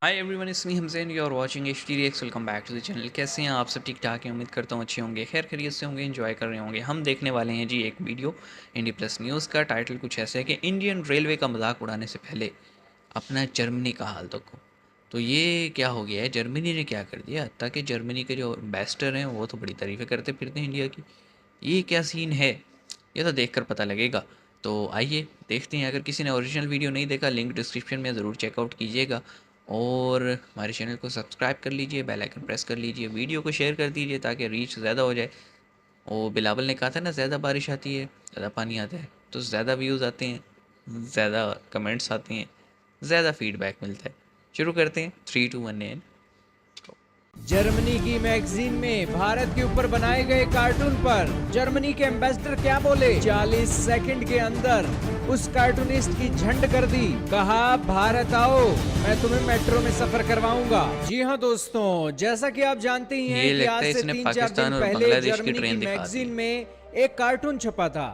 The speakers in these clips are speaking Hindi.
Hi everyone, it's me Hamzain, you are watching HD Reacts. Welcome back to the channel. कैसे हैं आप सब? ठीक ठाक हैं, उम्मीद करता हूँ अच्छे होंगे, खैर खैरियत से होंगे, एंजॉय कर रहे होंगे। हम देखने वाले हैं जी एक वीडियो इंडी प्लस न्यूज़ का। टाइटल कुछ ऐसा है कि इंडियन रेलवे का मजाक उड़ाने से पहले अपना जर्मनी का हाल देखो। तो ये क्या हो गया है, जर्मनी ने क्या कर दिया? ताकि जर्मनी के जो एम्बेसडर हैं वो तो बड़ी तारीफ़ें करते फिरते हैं इंडिया की। ये क्या सीन है, ये तो देखकर पता लगेगा। तो आइए देखते हैं। अगर किसी ने ओरिजिनल वीडियो नहीं देखा, लिंक डिस्क्रिप्शन में ज़रूर चेकआउट कीजिएगा और हमारे चैनल को सब्सक्राइब कर लीजिए, बेल आइकन प्रेस कर लीजिए, वीडियो को शेयर कर दीजिए ताकि रीच ज़्यादा हो जाए। और बिलावल ने कहा था ना, ज़्यादा बारिश आती है ज़्यादा पानी आता है, तो ज़्यादा व्यूज़ आते हैं, ज़्यादा कमेंट्स आते हैं, ज़्यादा फीडबैक मिलता है। शुरू करते हैं, 3 2 1 एंड जर्मनी की मैगजीन में भारत के ऊपर बनाए गए कार्टून पर जर्मनी के एम्बेसडर क्या बोले? 40 सेकंड के अंदर उस कार्टूनिस्ट की झंड कर दी। कहा, भारत आओ, मैं तुम्हें मेट्रो में सफर करवाऊंगा। जी हाँ दोस्तों, जैसा कि आप जानते ही हैं ये कि लगता आज है से इसने 3-4 दिन पाकिस्तान और पहले बांग्लादेश की जर्मनी की ट्रेन दिखा दी। मैगजीन में एक कार्टून छपा था।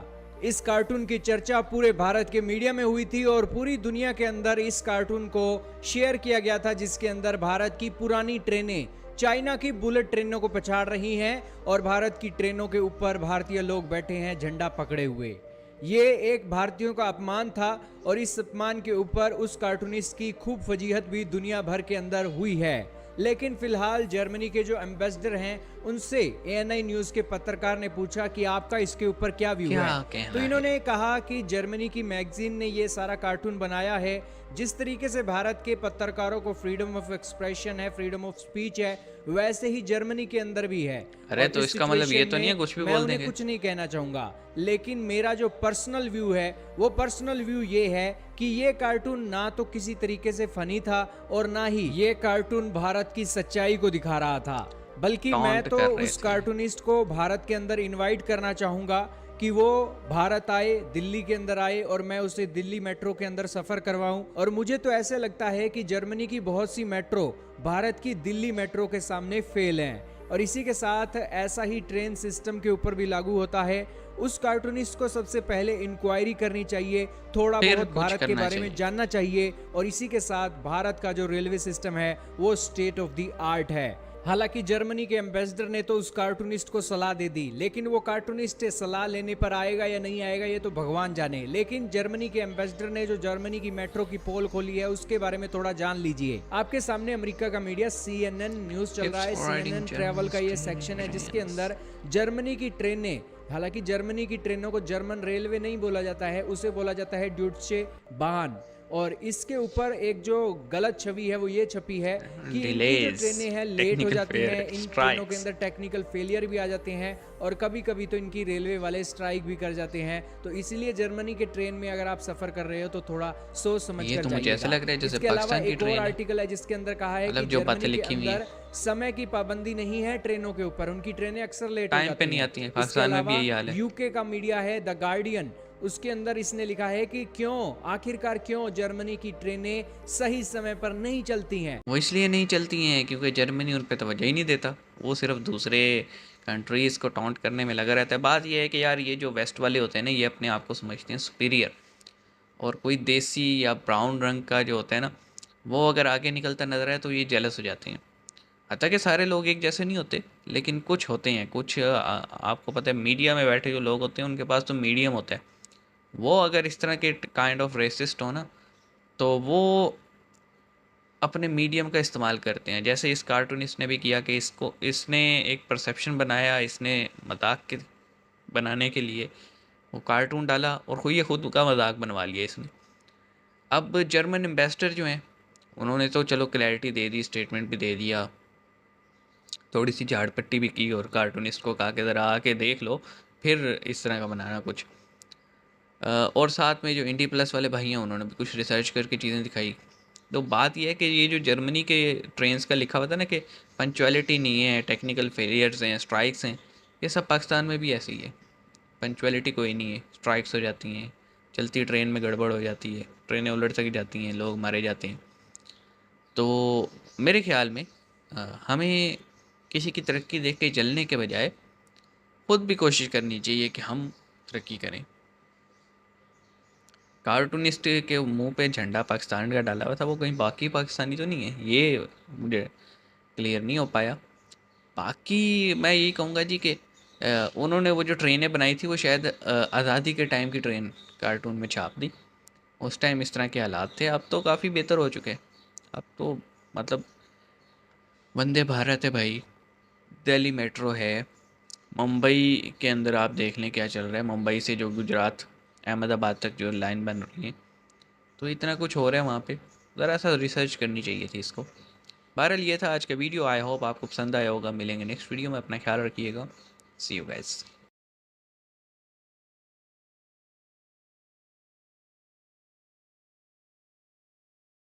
इस कार्टून की चर्चा पूरे भारत के मीडिया में हुई थी और पूरी दुनिया के अंदर इस कार्टून को शेयर किया गया था, जिसके अंदर भारत की पुरानी ट्रेनें चाइना की बुलेट ट्रेनों को पछाड़ रही हैं और भारत की ट्रेनों के ऊपर भारतीय लोग बैठे हैं झंडा पकड़े हुए। ये एक भारतीयों का अपमान था और इस अपमान के ऊपर उस कार्टूनिस्ट की खूब फजीहत भी दुनिया भर के अंदर हुई है। लेकिन फिलहाल जर्मनी के जो एम्बेसडर हैं, उनसे एएनआई न्यूज के पत्रकार ने पूछा कि आपका इसके ऊपर क्या व्यू क्या है। तो कहना है? इन्होंने कहा कि जर्मनी की मैगजीन ने ये सारा कार्टून बनाया है। जिस तरीके से भारत के पत्रकारों को फ्रीडम ऑफ एक्सप्रेशन है, फ्रीडम ऑफ स्पीच है, वैसे ही जर्मनी के अंदर भी है। अरे और तो इस इसका मतलब ये सिचुएशन तो नहीं है में कुछ भी मैं बोल उन्हें देंगे। कुछ नहीं कहना चाहूंगा, लेकिन मेरा जो पर्सनल व्यू है, वो पर्सनल व्यू ये है कि ये कार्टून ना तो किसी तरीके से फनी था और ना ही ये कार्टून भारत की सच्चाई को दिखा रहा था। बल्कि मैं टॉन्ट तो कर रहे उस थे। कार्टूनिस्ट को भारत के अंदर इनवाइट करना चाहूंगा कि वो भारत आए, दिल्ली के अंदर आए और मैं उसे दिल्ली मेट्रो के अंदर सफर करवाऊं। और मुझे तो ऐसे लगता है कि जर्मनी की बहुत सी मेट्रो भारत की दिल्ली मेट्रो के सामने फेल हैं। और इसी के साथ ऐसा ही ट्रेन सिस्टम के ऊपर भी लागू होता है। उस कार्टूनिस्ट को सबसे पहले इंक्वायरी करनी चाहिए, थोड़ा फिर बहुत कुछ भारत के करना बारे में चाहिए। जानना चाहिए। और इसी के साथ भारत का जो रेलवे सिस्टम है वो स्टेट ऑफ द आर्ट है। हालांकि जर्मनी के एम्बेसडर ने तो उस कार्टूनिस्ट को सलाह दे दी, लेकिन वो कार्टूनिस्ट सलाह लेने पर आएगा या नहीं आएगा ये तो भगवान जाने। लेकिन जर्मनी के एम्बेसडर ने जो जर्मनी की मेट्रो की पोल खोली है उसके बारे में थोड़ा जान लीजिए। आपके सामने अमेरिका का मीडिया सीएनएन न्यूज चल रहा है। सीएनएन ट्रैवल का ये सेक्शन है जिसके अंदर जर्मनी की ट्रेनें, हालांकि जर्मनी की ट्रेनों को जर्मन रेलवे नहीं बोला जाता है, उसे बोला जाता है ड्यूट्शे बाहन। और इसके ऊपर एक जो गलत छवि है वो ये छपी है कि इनकी जो डिलेज, ट्रेनें हैं लेट हो टेक्निकल जाती हैं, फेयर, इन ट्रेनों के स्ट्राइक्स। अंदर टेक्निकल फेलियर भी आ जाते हैं और कभी कभी तो इनकी रेलवे वाले स्ट्राइक भी कर जाते हैं। तो इसीलिए जर्मनी के ट्रेन में अगर आप सफ़र कर रहे हो तो थोड़ा सोच समझ ये कर तो मुझे ऐसा जाइएगा। लग रहा है जैसे इसके अलावा पाकिस्तान की एक और ट्रेन है। आर्टिकल है जिसके अंदर कहा है कि मतलब जो बातें जर्मनी के लिखी हुई हैं अंदर समय की पाबंदी नहीं है ट्रेनों के ऊपर, उनकी ट्रेनें अक्सर लेट हो टाइम पे जाती नहीं हैं। आती हैं। इसके पाकिस्तान में भी अलावा यही हाल है। यूके का मीडिया है द गार्डियन, उसके अंदर इसने लिखा है कि क्यों, आखिरकार क्यों जर्मनी की ट्रेनें सही समय पर नहीं चलती हैं। वो इसलिए नहीं चलती हैं क्योंकि जर्मनी उन पे तवज्जो ही नहीं देता। वो सिर्फ दूसरे कंट्रीज़ को टॉन्ट करने में लगा रहता है। बात ये है कि यार ये जो वेस्ट वाले होते हैं ना, ये अपने आप को समझते हैं सुपीरियर। और कोई देसी या ब्राउन रंग का जो होता है ना, वो अगर आगे निकलता नज़र आए तो ये जेलस हो जाते हैं। हालांकि सारे लोग एक जैसे नहीं होते, लेकिन कुछ होते हैं। कुछ आपको पता है, मीडिया में बैठे जो लोग होते हैं उनके पास तो मीडियम होता है। वो अगर इस तरह के काइंड ऑफ रेसिस्ट हो ना, तो वो अपने मीडियम का इस्तेमाल करते हैं। जैसे इस कार्टूनिस्ट ने भी किया कि इसको इसने एक परसेप्शन बनाया, इसने मजाक के बनाने के लिए वो कार्टून डाला और खुद का मजाक बनवा लिया इसने। अब जर्मन एम्बेसडर जो हैं, उन्होंने तो चलो क्लैरिटी दे दी, स्टेटमेंट भी दे दिया, थोड़ी सी झाड़ पट्टी भी की और कार्टूनिस्ट को कहा कि ज़रा आके देख लो, फिर इस तरह का बनाना कुछ। और साथ में जो इंडी प्लस वाले भाई हैं उन्होंने भी कुछ रिसर्च करके चीज़ें दिखाई। तो बात यह है कि ये जो जर्मनी के ट्रेन्स का लिखा हुआ था ना कि पंचुअलिटी नहीं है, टेक्निकल फेलियर्स हैं, स्ट्राइक्स हैं, ये सब पाकिस्तान में भी ऐसे ही है। पंचुअलिटी कोई नहीं है, स्ट्राइक्स हो जाती हैं, चलती ट्रेन में गड़बड़ हो जाती है, ट्रेनें उलट सक जाती हैं, लोग मारे जाते हैं। तो मेरे ख्याल में हमें किसी की तरक्की देख के जलने के बजाय खुद भी कोशिश करनी चाहिए कि हम तरक्की करें। कार्टूनिस्ट के मुंह पे झंडा पाकिस्तान का डाला हुआ था, वो कहीं बाकी पाकिस्तानी तो नहीं है, ये मुझे क्लियर नहीं हो पाया। बाकी मैं यही कहूँगा जी कि उन्होंने वो जो ट्रेनें बनाई थी वो शायद आज़ादी के टाइम की ट्रेन कार्टून में छाप दी। उस टाइम इस तरह के हालात थे, अब तो काफ़ी बेहतर हो चुके हैं। अब तो मतलब वंदे भारत है भाई, दिल्ली मेट्रो है, मुंबई के अंदर आप देख लें क्या चल रहा है, मुंबई से जो गुजरात अहमदाबाद तक जो लाइन बन रही है, तो इतना कुछ हो रहा है वहाँ पे। ज़रा सा रिसर्च करनी चाहिए थी इसको। बहरहाल ये था आज का वीडियो, आई होप आपको पसंद आया होगा। मिलेंगे नेक्स्ट वीडियो में, अपना ख्याल रखिएगा। सी यू गाइस।